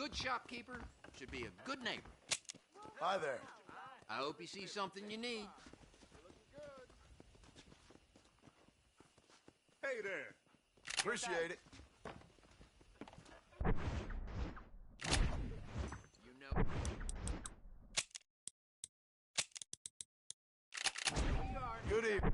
good shopkeeper should be a good neighbor. Hi there. I hope you see something you need. Hey there. Appreciate it. You know. Good evening.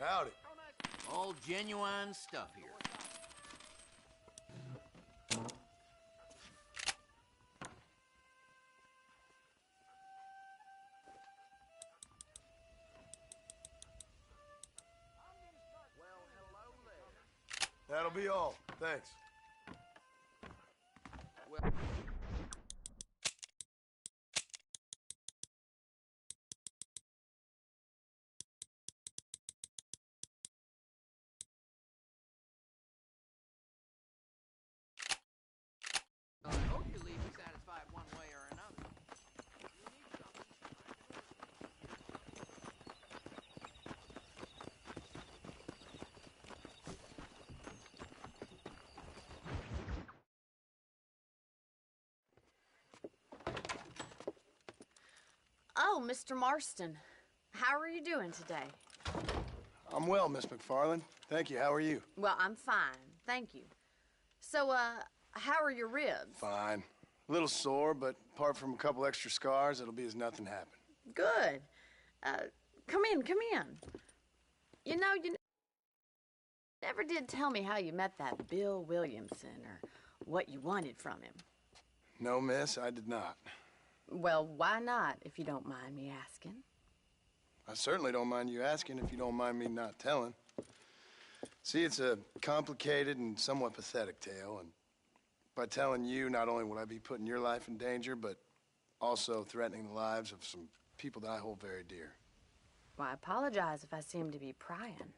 Howdy. All genuine stuff here. That'll be all. Thanks. Well, I hope you leave me satisfied one way or another. Oh, Mr. Marston. How are you doing today? I'm well, Miss McFarland. Thank you. How are you? Well, I'm fine. Thank you. So, how are your ribs? Fine. A little sore, but apart from a couple extra scars, it'll be as nothing happened. Good. Come in, come in. You know, you never did tell me how you met that Bill Williamson or what you wanted from him. No, miss, I did not. Well, why not, if you don't mind me asking? I certainly don't mind you asking if you don't mind me not telling. See, it's a complicated and somewhat pathetic tale, and by telling you, not only would I be putting your life in danger, but also threatening the lives of some people that I hold very dear. Well, I apologize if I seem to be prying.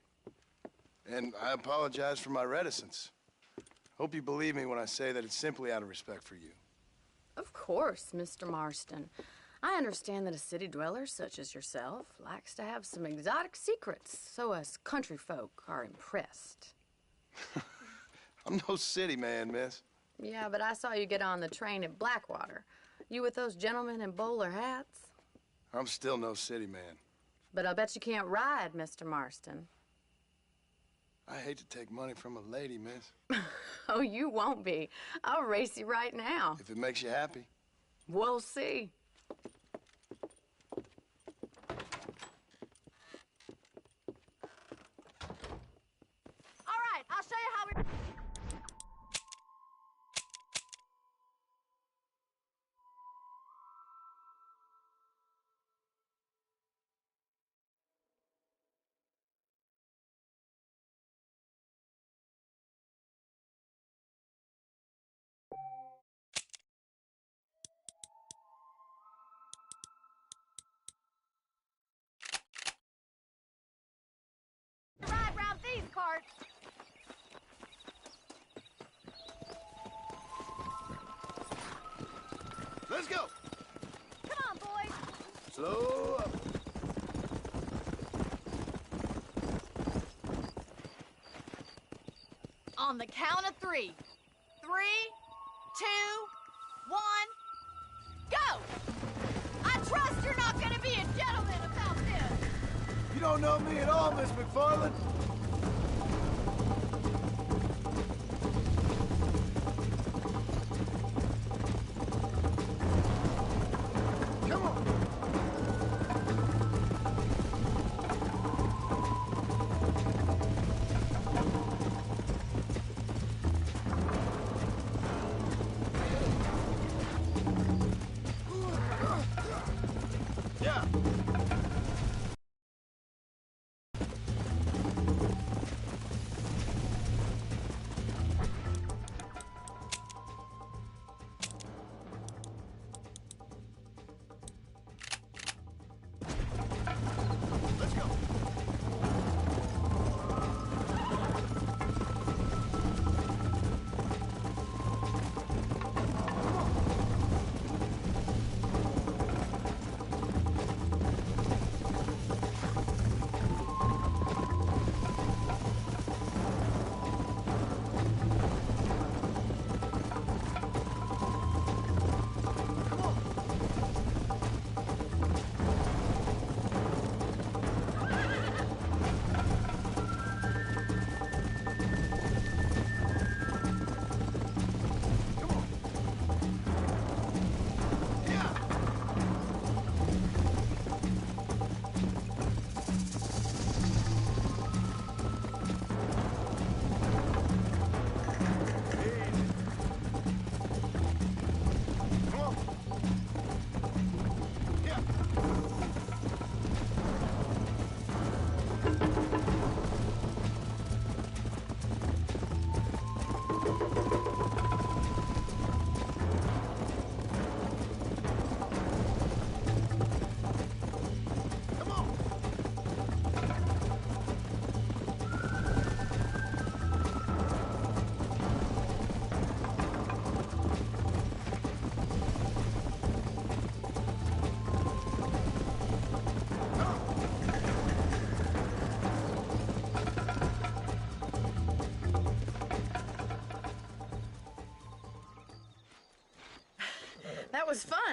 And I apologize for my reticence. Hope you believe me when I say that it's simply out of respect for you. Of course, Mr. Marston. I understand that a city dweller such as yourself likes to have some exotic secrets, so us country folk are impressed. I'm no city man, miss. Yeah, but I saw you get on the train at Blackwater. You with those gentlemen in bowler hats? I'm still no city man. But I bet you can't ride, Mr. Marston. I hate to take money from a lady, miss. Oh, you won't be. I'll race you right now. If it makes you happy. We'll see. All right, I'll show you how we... ride round these carts. Let's go! Come on, boys. Slow up. On the count of 3. 3, 2, 1, go! I trust you're not gonna be a gentleman about this. You don't know me at all, Miss McFarland. Come on. Yeah.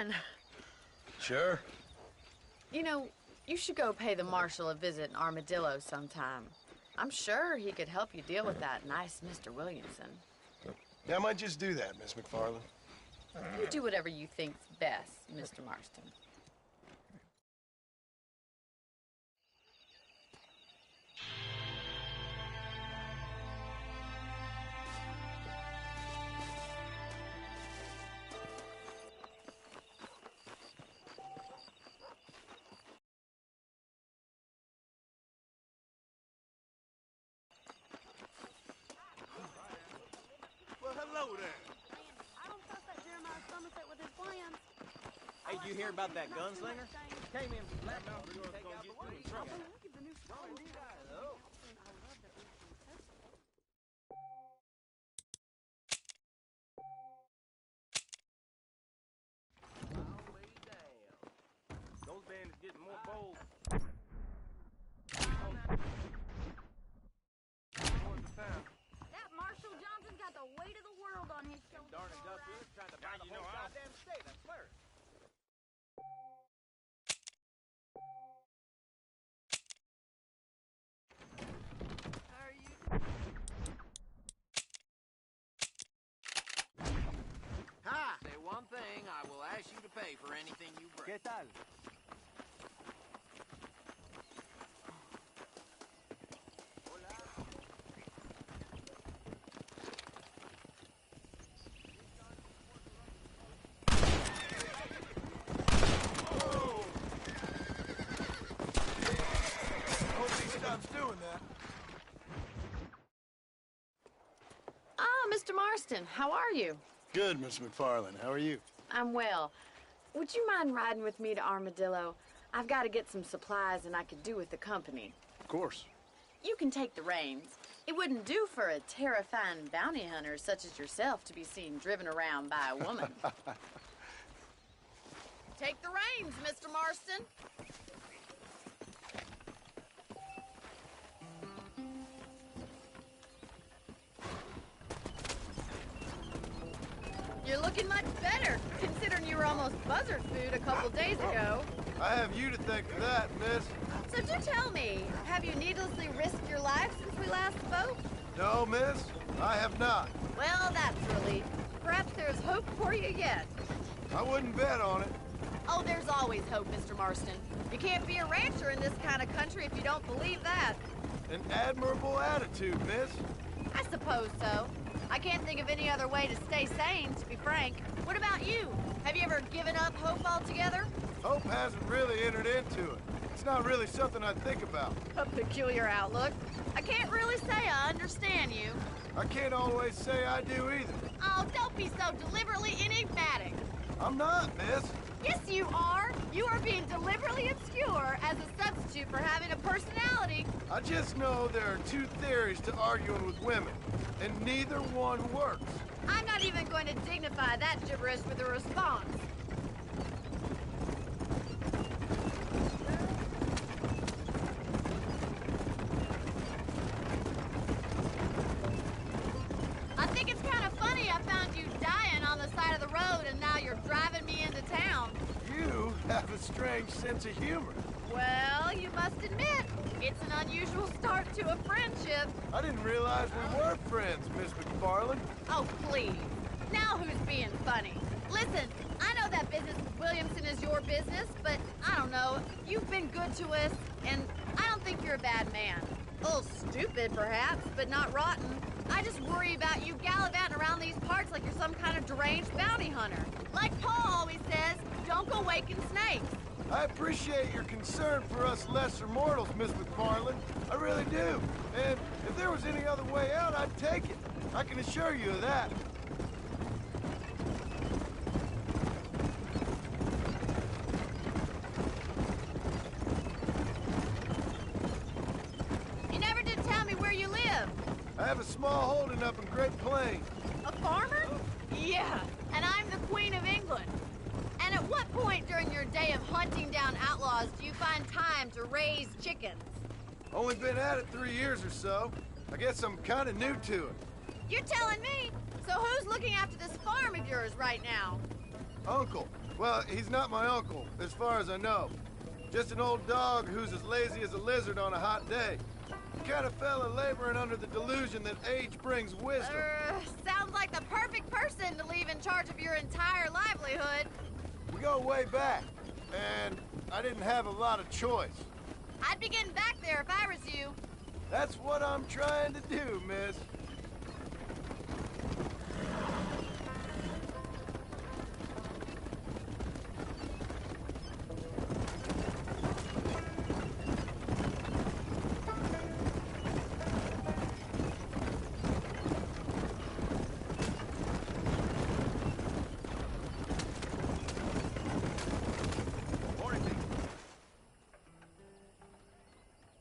fun. Sure. You know, you should go pay the marshal a visit in Armadillo sometime. I'm sure he could help you deal with that nice Mr. Williamson. Yeah, I might just do that, Miss McFarland. You do whatever you think's best, Mr. Marston. Well, hello there. I don't trust that Jeremiah Somerset with his plans. Hey, did you hear about that gunslinger? Came in from Black Mountain to take out the world. Look at the new store. Those bandits getting more bold. That Marshall Johnson's got the weight of the world on his shoulders. Darn industrialists trying to buy the whole goddamn state, I swear. Ha! Say one thing, I will ask you to pay for anything you bring. ¿Qué tal? Hope he stops doing that. Ah, Mr. Marston, how are you? Good, Miss McFarland. How are you? I'm well. Would you mind riding with me to Armadillo? I've got to get some supplies and I could do with the company. Of course. You can take the reins. It wouldn't do for a terrifying bounty hunter such as yourself to be seen driven around by a woman. Take the reins, Mr. Marston. You're looking much better, considering you were almost buzzard food a couple days ago. I have you to thank for that, miss. So do tell me, have you needlessly risked your life since we last spoke? No, miss, I have not. Well, that's a relief. Perhaps there's hope for you yet. I wouldn't bet on it. Oh, there's always hope, Mr. Marston. You can't be a rancher in this kind of country if you don't believe that. An admirable attitude, miss. I suppose so. I can't think of any other way to stay sane, to be frank. What about you? Have you ever given up hope altogether? Hope hasn't really entered into it. It's not really something I think about. A peculiar outlook. I can't really say I understand you. I can't always say I do either. Oh, don't be so deliberately enigmatic. I'm not, miss. Yes, you are. You are being deliberately obscure as a substitute for having a personality. I just know there are two theories to arguing with women, and neither one works. I'm not even going to dignify that gibberish with a response. I think it's kind of funny I found you dying on the side of the road and now you're driving me into town. You have a strange sense of humor. Well, you must admit, it's an unusual start to a friendship. I didn't realize we were friends, Miss McFarland. Oh, please. Now who's being funny? Listen, I know that business with Williamson is your business, but I don't know. You've been good to us, and I don't think you're a bad man. A little stupid, perhaps, but not rotten. I just worry about you gallivanting around these parts like you're some kind of deranged bounty hunter. Like Paul always says, don't go waking snakes. I appreciate your concern for us lesser mortals, Miss McFarland. I really do. And if there was any other way out, I'd take it. I can assure you of that. You never did tell me where you live. I have a small holding up in Great Plains. A farmer? Yeah, and I'm the Queen of England. And at what point during your day of hunting down outlaws do you find time to raise chickens? Only been at it 3 years or so. I guess I'm kind of new to it. You're telling me? So who's looking after this farm of yours right now? Uncle, Well, he's not my uncle, as far as I know. Just an old dog who's as lazy as a lizard on a hot day. The kind of fella laboring under the delusion that age brings wisdom. Sounds like the perfect person to leave in charge of your entire livelihood. We go way back, and I didn't have a lot of choice. I'd be getting back there if I was you. That's what I'm trying to do, miss.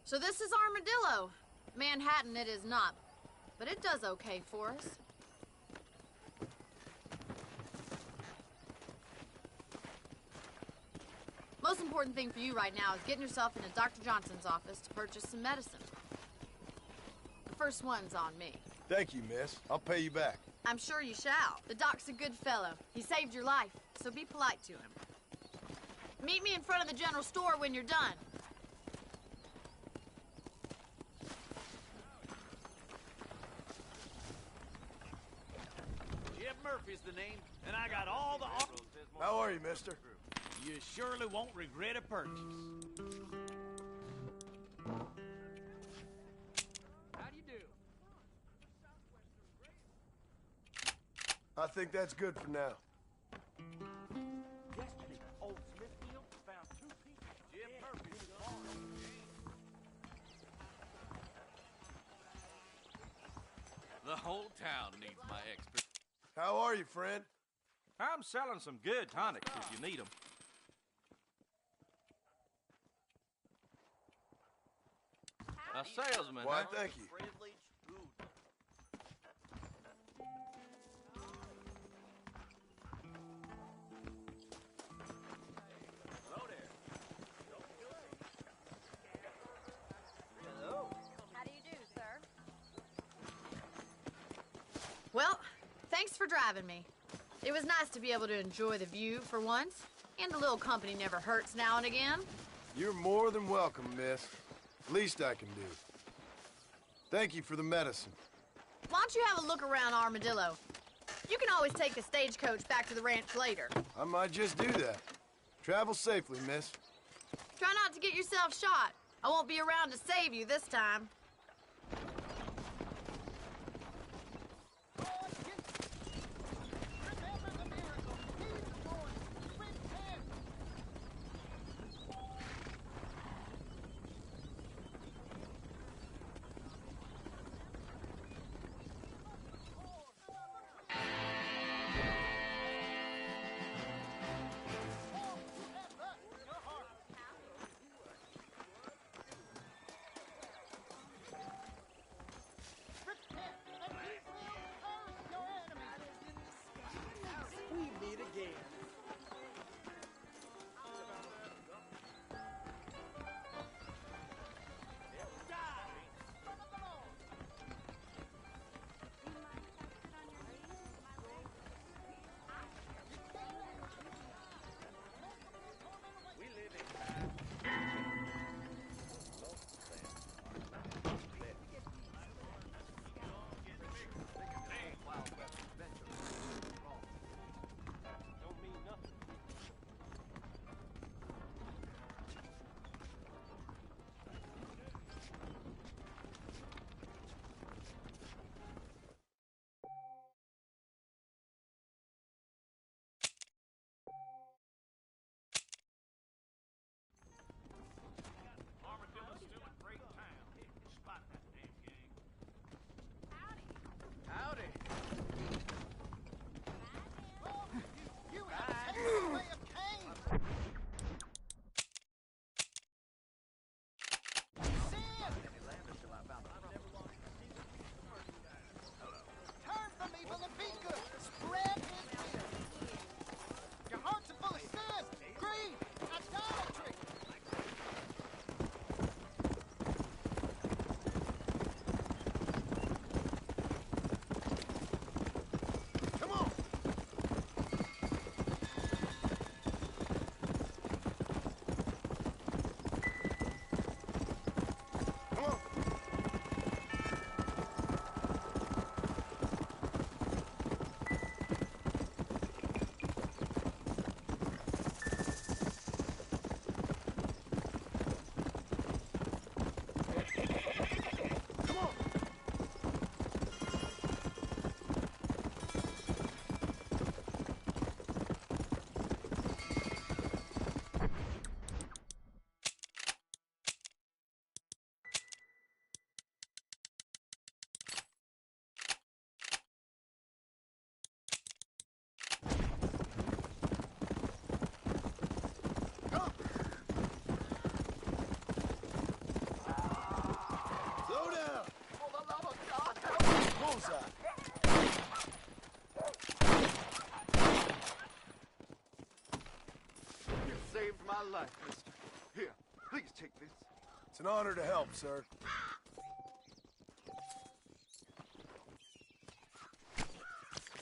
So this is Armadillo. Manhattan it is not, but it does okay for us. Most important thing for you right now is getting yourself into Dr. Johnson's office to purchase some medicine. The first one's on me. Thank you, miss. I'll pay you back. I'm sure you shall. The doc's a good fellow. He saved your life, so be polite to him. Meet me in front of the general store when you're done. Jim Murphy's the name, and I got all the... How are you, mister? You surely won't regret a purchase. How do you do? I think that's good for now. Yesterday, old Smithfield found 2 people. Jim Murphy's farm. The whole town needs my expertise. How are you, friend? I'm selling some good tonics if you need them. A salesman, Why, huh? thank you. How do you do, sir? Well, thanks for driving me. It was nice to be able to enjoy the view for once, and a little company never hurts now and again. You're more than welcome, miss. Least I can do. Thank you for the medicine. Why don't you have a look around Armadillo? You can always take a stagecoach back to the ranch later. I might just do that. Travel safely, miss. Try not to get yourself shot. I won't be around to save you this time. life, mister. Here, please take this. It's an honor to help, sir.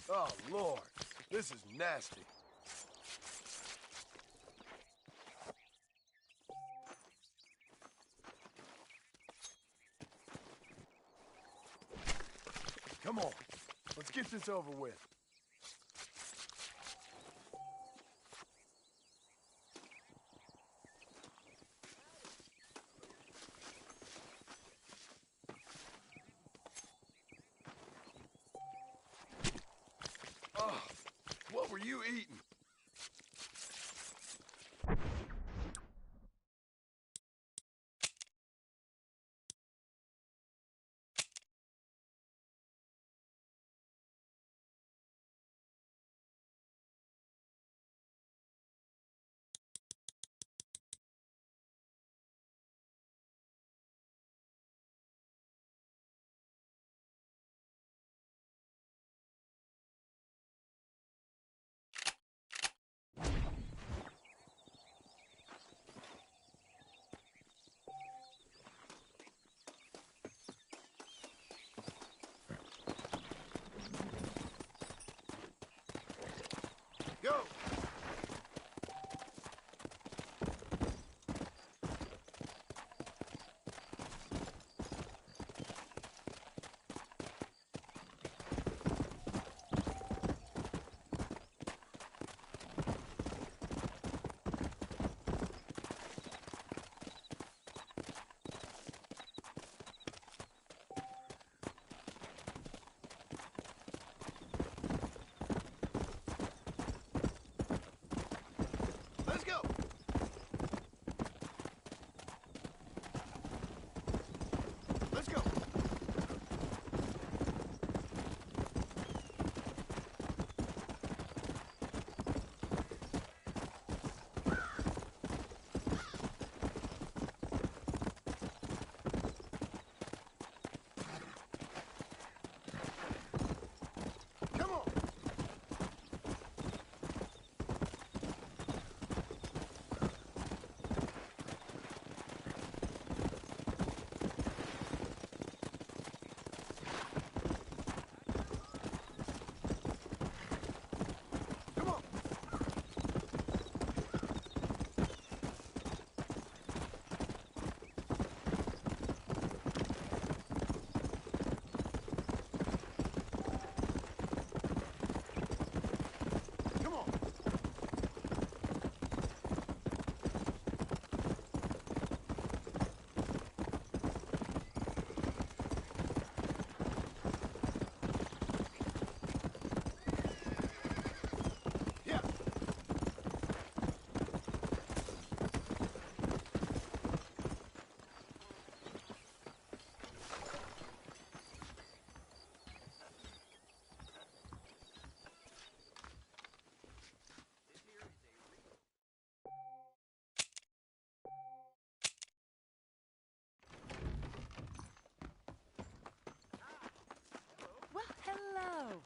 Oh, Lord. This is nasty. Come on. Let's get this over with. Oh, what were you eating? Go! Let's go! Let's go! Come on! Come on! Come on! Yeah! Well, hello.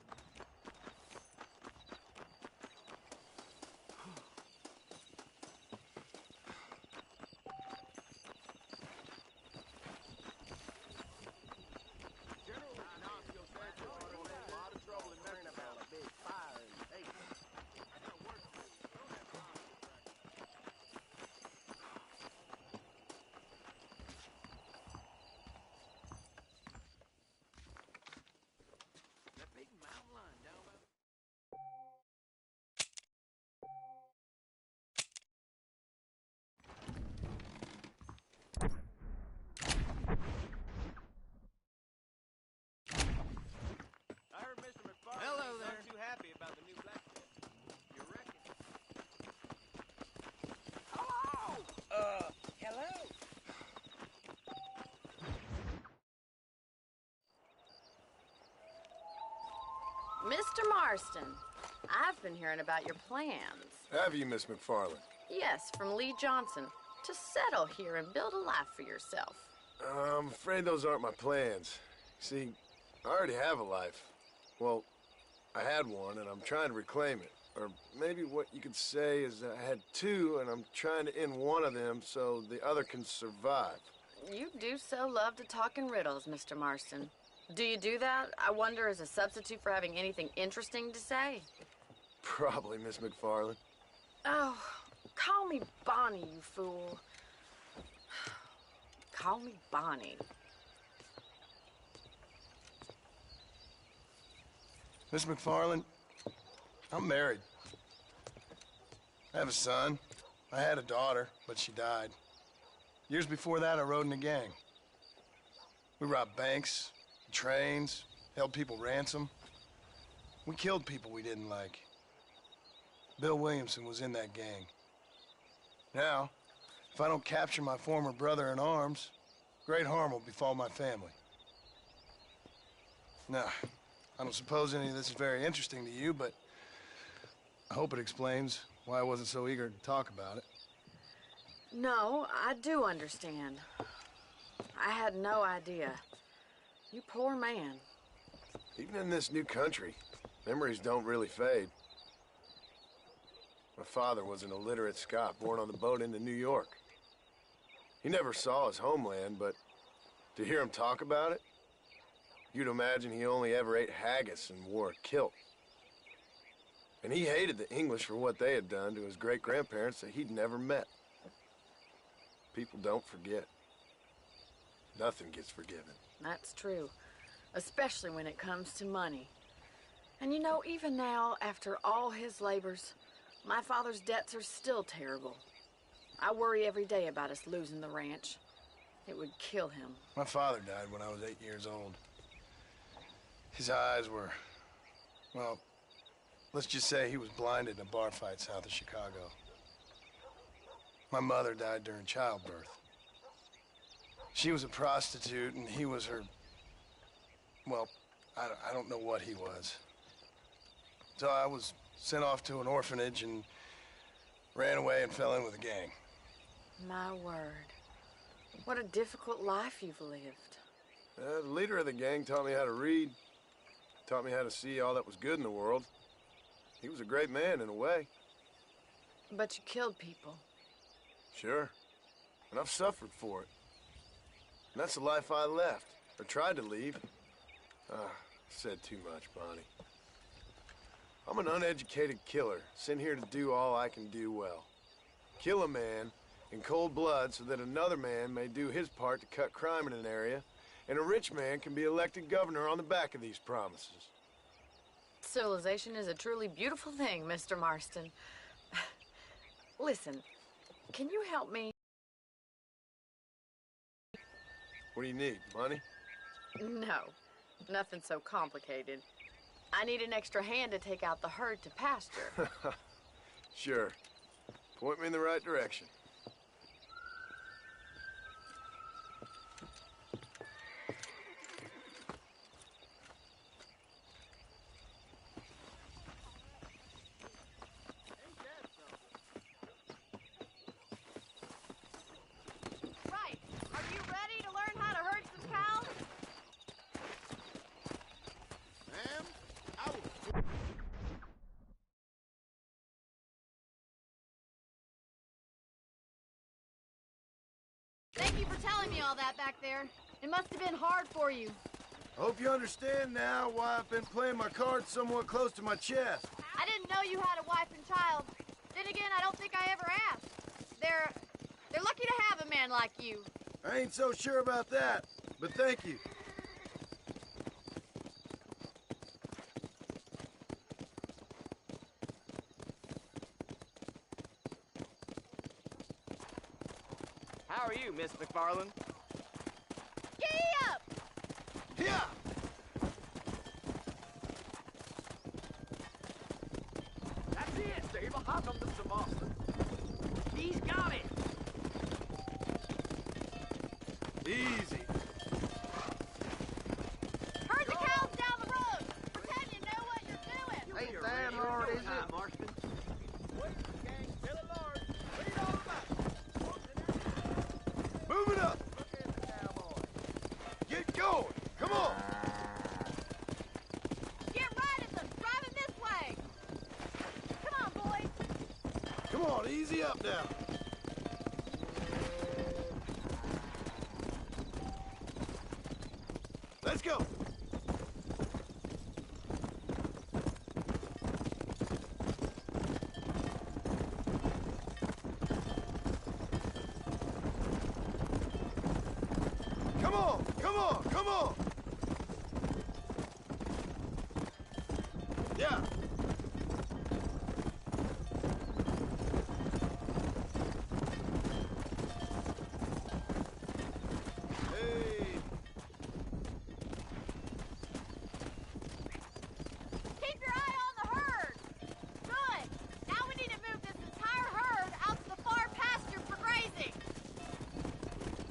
That big mountain lion down about. I heard Mr. McFarland Hello is there. not too happy about the new blacksmith. You reckon? Hello? Mr. Marston, I've been hearing about your plans. Have you, Miss McFarland? Yes, from Lee Johnson, to settle here and build a life for yourself. I'm afraid those aren't my plans. See, I already have a life. Well, I had one, and I'm trying to reclaim it. Or maybe what you could say is I had two, and I'm trying to end one of them so the other can survive. You do so love to talk in riddles, Mr. Marston. Do you do that, I wonder, as a substitute for having anything interesting to say? Probably, Miss McFarland. Oh, call me Bonnie, you fool. Call me Bonnie. Miss McFarland, I'm married. I have a son. I had a daughter, but she died. Years before that, I rode in a gang. We robbed banks, trains, held people ransom. We killed people we didn't like. Bill Williamson was in that gang. Now, if I don't capture my former brother in arms, great harm will befall my family. Now, I don't suppose any of this is very interesting to you, but I hope it explains why I wasn't so eager to talk about it. No, I do understand. I had no idea. You poor man. Even in this new country, memories don't really fade. My father was an illiterate Scot born on the boat into New York. He never saw his homeland, but to hear him talk about it, you'd imagine he only ever ate haggis and wore a kilt. And he hated the English for what they had done to his great-grandparents that he'd never met. People don't forget. Nothing gets forgiven. That's true, especially when it comes to money. And you know, even now, after all his labors, my father's debts are still terrible. I worry every day about us losing the ranch. It would kill him. My father died when I was 8 years old. His eyes were, well, let's just say he was blinded in a bar fight south of Chicago. My mother died during childbirth. She was a prostitute, and he was her, well, I don't know what he was. So I was sent off to an orphanage and ran away and fell in with a gang. My word. What a difficult life you've lived. The leader of the gang taught me how to read, taught me how to see all that was good in the world. He was a great man in a way. But you killed people. Sure. And I've suffered for it. And that's the life I left, or tried to leave. Said too much, Bonnie. I'm an uneducated killer, sent here to do all I can do well. Kill a man in cold blood so that another man may do his part to cut crime in an area, and a rich man can be elected governor on the back of these promises. Civilization is a truly beautiful thing, Mr. Marston. Listen, can you help me? What do you need, money? No, nothing so complicated. I need an extra hand to take out the herd to pasture. Sure. Point me in the right direction. Right. Are you ready to learn how to herd some cows? Ma'am, I will... Thank you for telling me all that back there. It must have been hard for you. Hope you understand now why I've been playing my cards somewhat close to my chest. I didn't know you had a wife and child. Then again, I don't think I ever asked. They're lucky to have a man like you. I ain't so sure about that, but thank you. How are you, Miss McFarland? Giddy up! Yeah! That's it, Steve. I'll come to some Marston. He's got it. Easy. Herd the cows down the road! Pretend you know what you're doing! Ain't that hard, is it? Marston. Move it up! Get going! Come on! Get right at them! Driving this way! Easy up now. Let's go. Come on, come on, come on. Yeah. Hey. Keep your eye on the herd. Good. Now we need to move this entire herd out to the far pasture for grazing.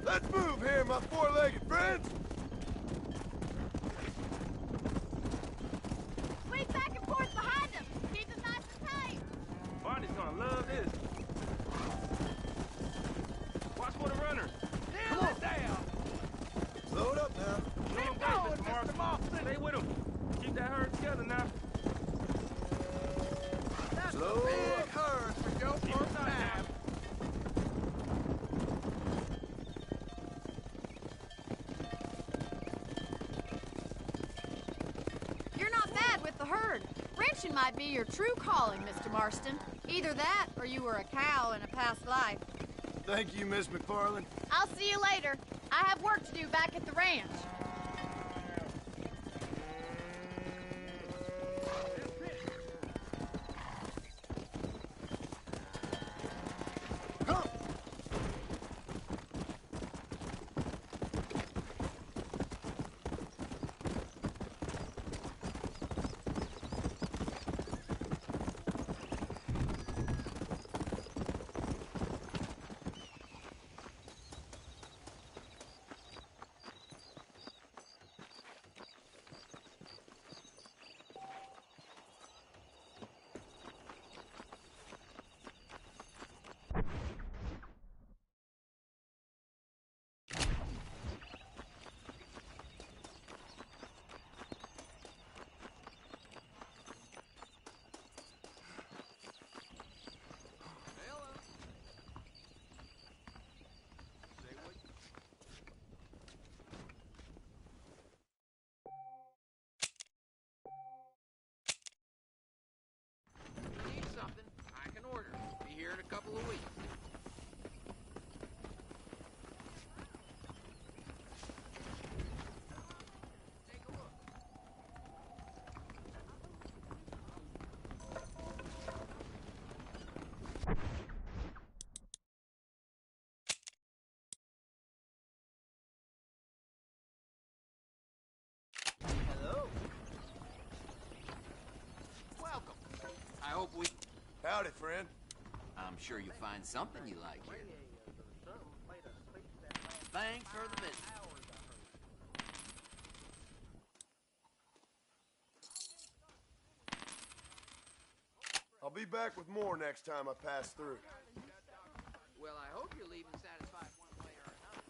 Let's move here, my four-legged friends. Swing back and forth behind them. Keep them nice and tight. Barney's gonna love this. Watch for the runners. Nail it down. Slow it up now. Show 'em going, grace, Mr. Mr. Marston. Stay with 'em. Keep that herd together now. That's Slow a big up. herd for your Keep it first tight time. now. You're not bad with the herd. Ranching might be your true calling, Mr. Marston. Either that, or you were a cow in a past life. Thank you, Miss McFarland. I'll see you later. I have work to do back at the ranch. Come. If you need something, I can order. Be here in a couple of weeks. Take a look. Hello. Welcome. I hope we... Howdy, friend. I'm sure you'll find something you like here. Thanks for the visit. I'll be back with more next time I pass through. Well, I hope you're leaving satisfied one way or another.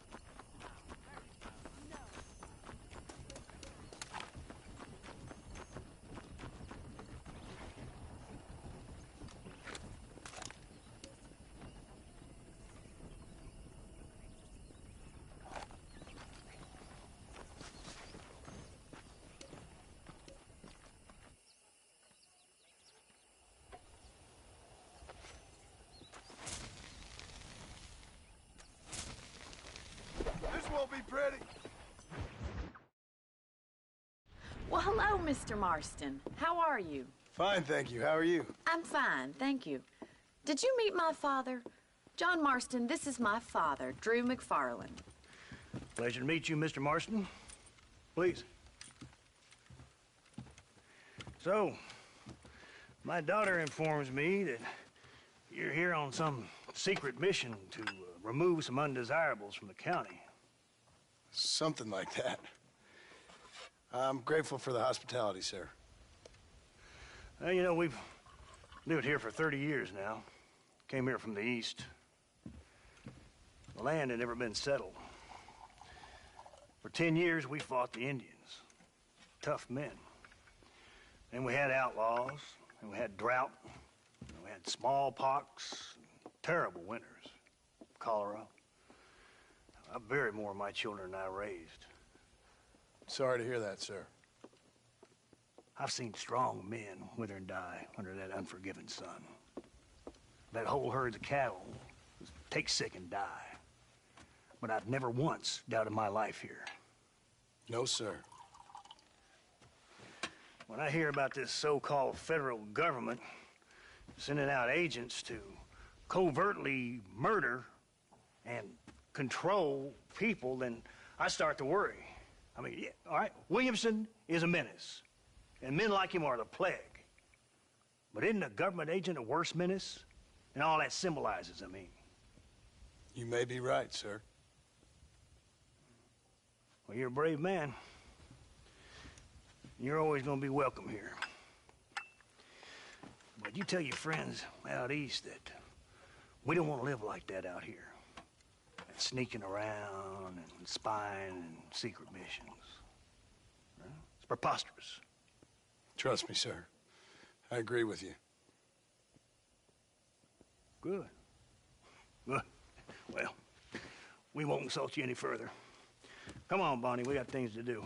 This won't be pretty. Well, hello, Mr. Marston. How are you? Fine, thank you. How are you? I'm fine, thank you. Did you meet my father? John Marston, this is my father, Drew McFarland. Pleasure to meet you, Mr. Marston. Please. So, my daughter informs me that you're here on some secret mission to remove some undesirables from the county. Something like that. I'm grateful for the hospitality, sir. Well, you know, we've lived here for 30 years now. Came here from the east. The land had never been settled. For 10 years, we fought the Indians. Tough men. And we had outlaws, and we had drought, and we had smallpox, terrible winters. Cholera. I buried more of my children than I raised. Sorry to hear that, sir. I've seen strong men wither and die under that unforgiving sun. That whole herds of cattle take sick and die. But I've never once doubted my life here. No, sir. When I hear about this so-called federal government sending out agents to covertly murder and control people, then I start to worry. I mean, yeah, all right, Williamson is a menace, and men like him are the plague. But isn't a government agent a worse menace? And all that symbolizes, I mean. You may be right, sir. Well, you're a brave man. You're always gonna be welcome here. But you tell your friends out east that we don't want to live like that out here. That sneaking around and spying and secret missions. Huh? It's preposterous. Trust me, sir. I agree with you. Good. Good. Well, we won't insult you any further. Come on, Bonnie, we got things to do.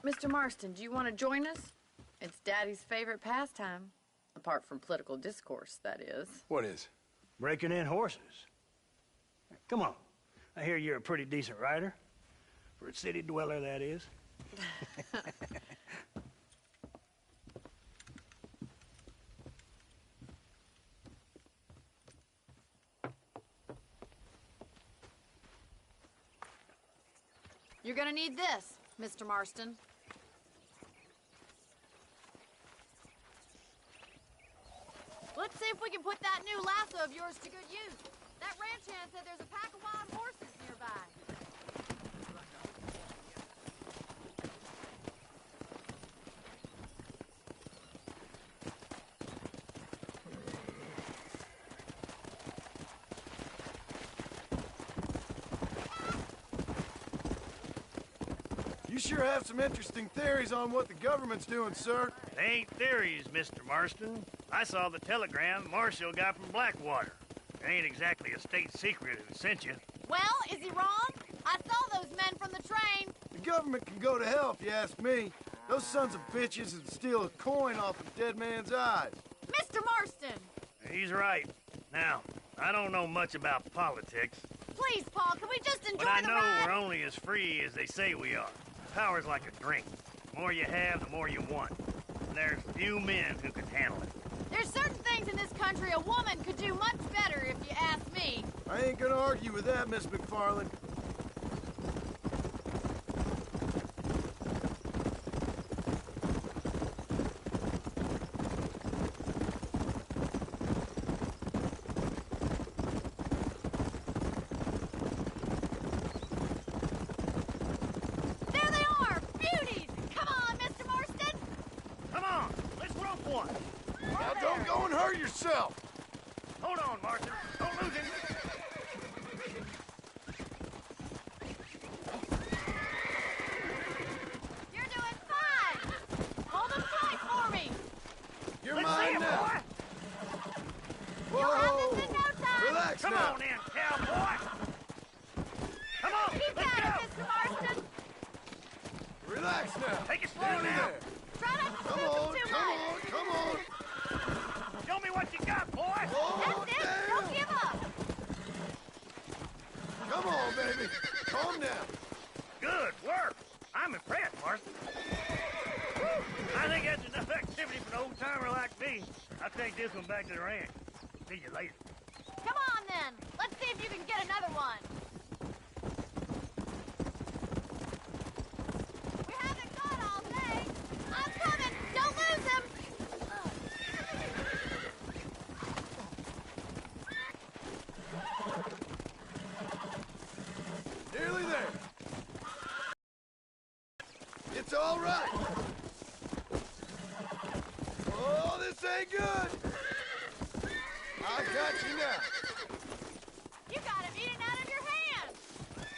Mr. Marston, do you want to join us? It's Daddy's favorite pastime. Apart from political discourse, that is. What is? Breaking in horses. Come on. I hear you're a pretty decent rider. For a city dweller, that is. You're gonna need this, Mr. Marston. Let's see if we can put that new lasso of yours to good use. That ranch hand said there's a pack of wild horses nearby. You sure have some interesting theories on what the government's doing, sir. It ain't theories, Mr. Marston. I saw the telegram Marshall got from Blackwater. It ain't exactly a state secret who sent you. Well, is he wrong? I saw those men from the train. The government can go to hell if you ask me. Those sons of bitches would steal a coin off a dead man's eyes. Mr. Marston! He's right. Now, I don't know much about politics, Please, Paul, can we just enjoy but I the know ride? we're only as free as they say we are. Power's like a drink. The more you have, the more you want. And there's few men who can handle it. There's certain things in this country a woman could do much better, if you ask me. I ain't gonna argue with that, Miss McFarland. There they are! Beauties! Come on, Mr. Marston! Come on, let's rope one. Now don't go and hurt yourself. Hold on, Marston. Don't lose him. You're doing fine! Hold them tight for me! You're Let's see mine him, now. boy. You'll have Whoa! this in no time! Relax Come now. on in, cowboy. Come on, Keep let's at go. it, Mr. Marston! Relax now. Take it slow Nearly now. there. Try not to Come spook on, him too come much! on, come on. Show me what you got, boy. Oh, That's it! Don't damn. give up! Come on, baby. Calm down. Good work. I'm impressed, Marston. I think that's enough activity for an old-timer like me. I'll take this one back to the ranch. See you later. Come on, then! Let's see if you can get another one! We haven't got all day! I'm coming! Don't lose him! Nearly there. It's all right. Oh, this ain't good. I got you now. You got him eating out of your hand!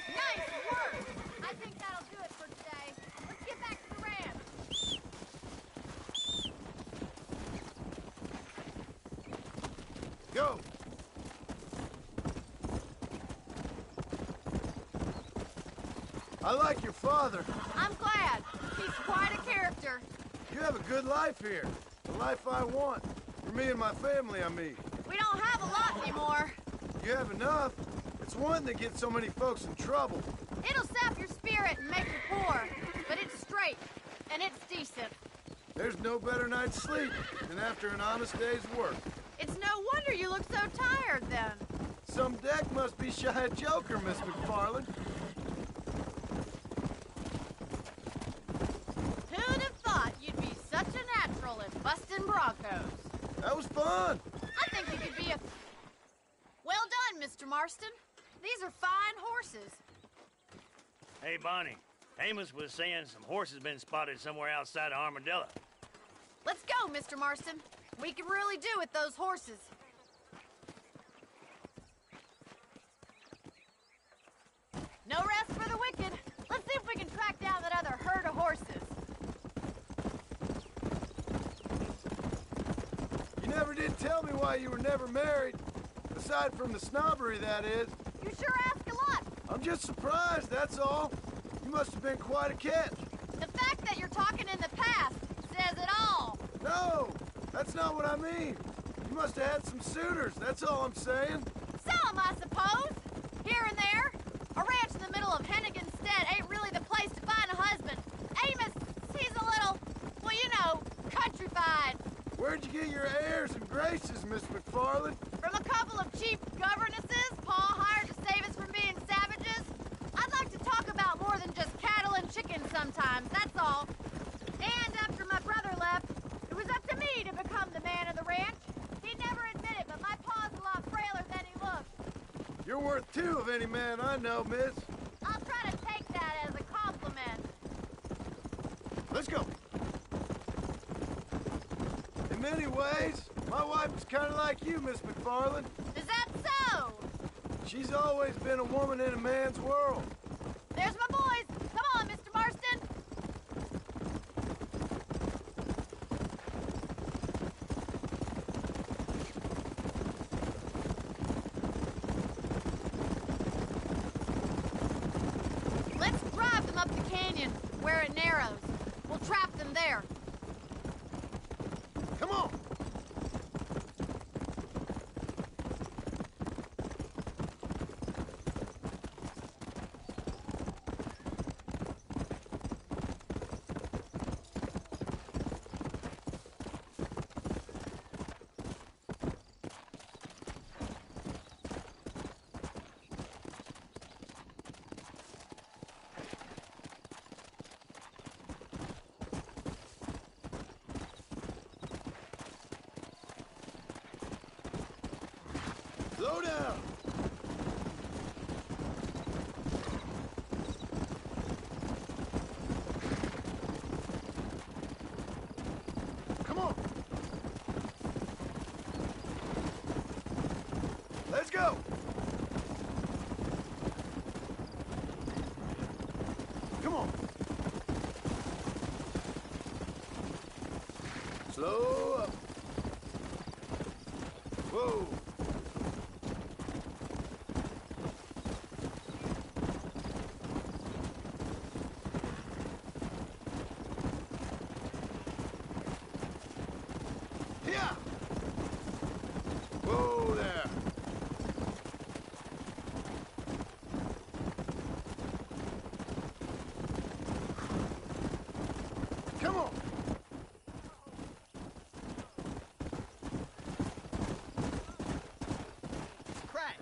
Nice work! I think that'll do it for today. Let's get back to the ranch. Go. I like your father. I'm glad. He's quite a character. You have a good life here. The life I want. For me and my family, I mean. We don't have a lot anymore. You have enough. It's one that gets so many folks in trouble. It'll sap your spirit and make you poor, but it's straight, and it's decent. There's no better night's sleep than after an honest day's work. It's no wonder you look so tired, then. Some deck must be shy of Joker, Miss McFarland. Who'd have thought you'd be such a natural at busting Broncos? That was fun. I think you could be a... Well done, Mr. Marston. These are fine horses. Hey, Bonnie. Amos was saying some horses been spotted somewhere outside of Armadillo. Let's go, Mr. Marston. We can really do with those horses. No rest for the wicked. Let's see if we can track down that other herd of horses. You never did tell me why you were never married. Aside from the snobbery, that is. You sure ask a lot. I'm just surprised, that's all. You must have been quite a catch. The fact that you're talking in the past says it all. No, that's not what I mean. You must have had some suitors, that's all I'm saying. Some, I suppose. Here and there. A ranch in the middle of Hennigan's Stead ain't really the place to find a husband. Amos, he's a little, well, you know, countrified. Where'd you get your airs and graces, Miss McFarland? From a couple of cheap governesses Pa hired to save us from being savages. I'd like to talk about more than just cattle and chickens sometimes, that's all. And after my brother left, it was up to me to become the man of the ranch. He'd never admit it, but my pa's a lot frailer than he looks. You're worth two of any man I know, miss. I'll try to take that as a compliment. Let's go. In many ways, my wife is kind of like you, Miss McFarland. Is that so? She's always been a woman in a man's world. There's my boys. Come on, Mr. Marston. Let's drive them up the canyon, where it narrows. We'll trap them there. Come on. Slow down. Come on. Let's go. Come on. Slow up. Whoa. Yeah. Whoa there. Come on. Crack.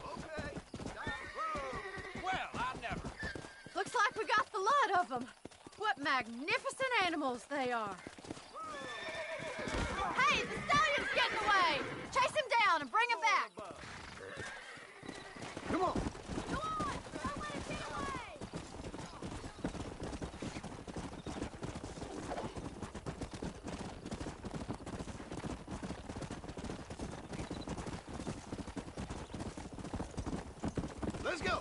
Okay. Well, I never. Looks like we got the lot of them. What magnificent animals they are. Hey, the stallion's getting away! Chase him down and bring him back! Come on. Go on! Don't let him get away! Let's go.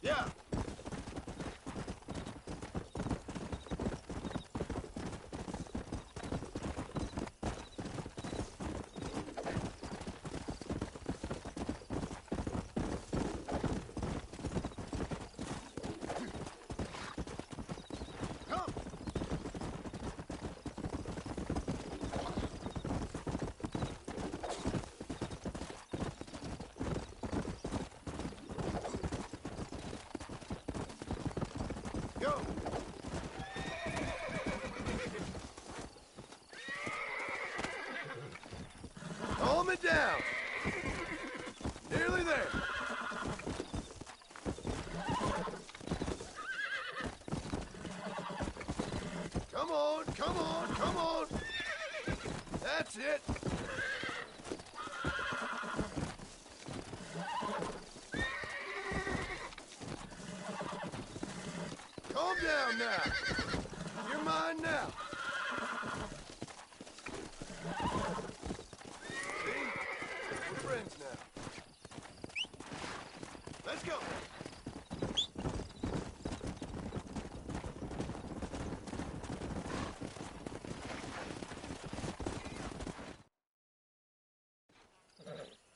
Yeah. on, come on, come on. That's it. Calm down now. You're mine now. See? We're friends now. Let's go.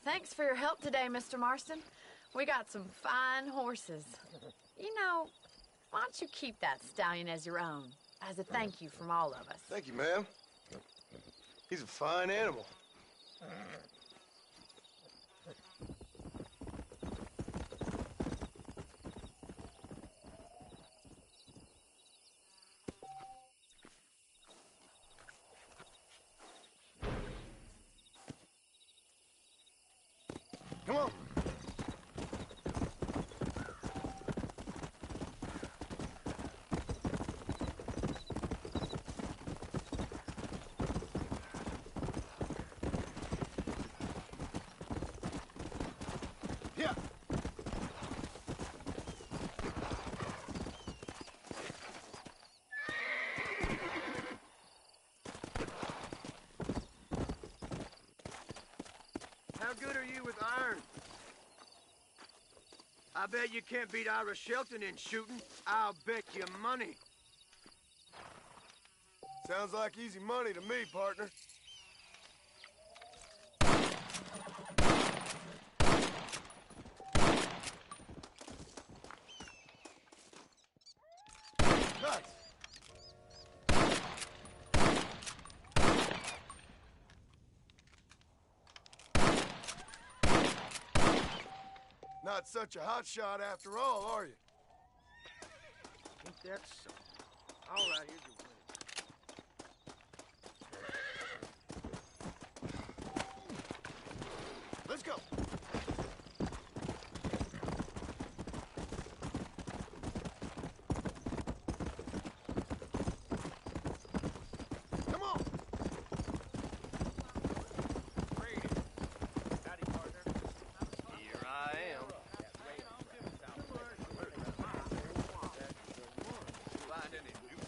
Thanks for your help today, Mr. Marston. We got some fine horses. You know, why don't you keep that stallion as your own, as a thank you from all of us? Thank you, ma'am. He's a fine animal. Come on. Yeah. How good are you with iron? I bet you can't beat Ira Shelton in shooting. I'll bet you money. Sounds like easy money to me, partner. Nuts. Not such a hot shot after all, are you? Ain't that so? All right, here's your winning. Let's go. Come on. Howdy, partner. Here I am. Find any new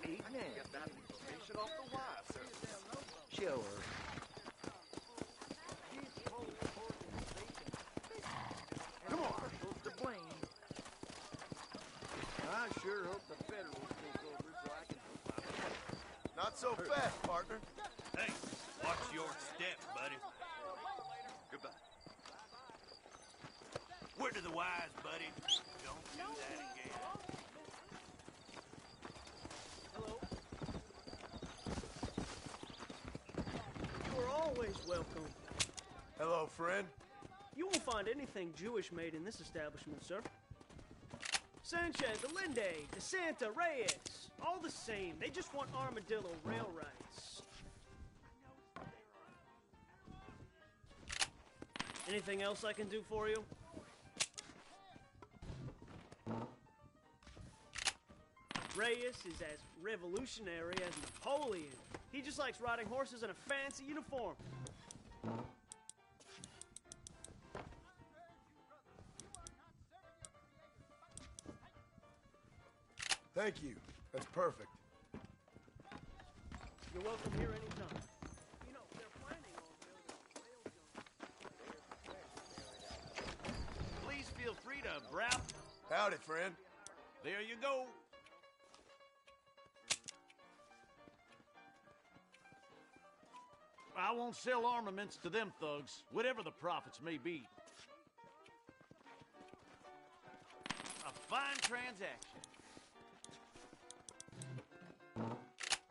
Evening. Get that information off the wire, sir. Sure. Come on. To blame. I sure hope the Federals take over so I can put my Not so fast, partner. Hey, watch your step, buddy. Goodbye. Word to the wise, buddy. Don't do that again. You are always welcome. Hello, friend. You won't find anything Jewish made in this establishment, sir. Sanchez, Allende, DeSanta, Reyes, all the same. They just want armadillo rail rights. Anything else I can do for you? Reyes is as revolutionary as Napoleon. He just likes riding horses in a fancy uniform. Thank you. That's perfect. You're welcome here anytime. You know, they're planning on building a rail. Please feel free to browse. Howdy, friend. There you go. I won't sell armaments to them thugs, whatever the profits may be. A fine transaction.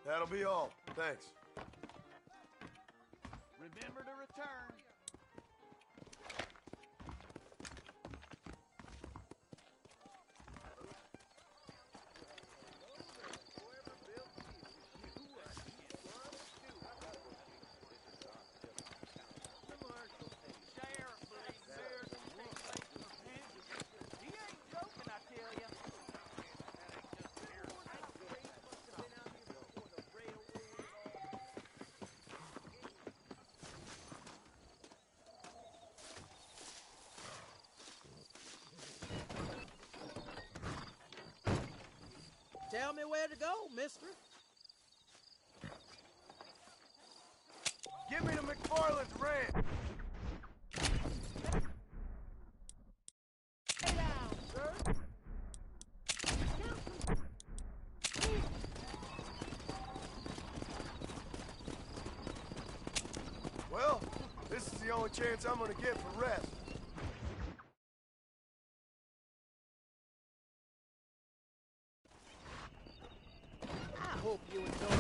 That'll be all. Thanks. Remember to return. He ain't joking, I tell ya. Tell me where to go, mister. Give me the McFarland's ranch. Lay down, sir. Well, this is the only chance I'm gonna get for rest. I hope you enjoy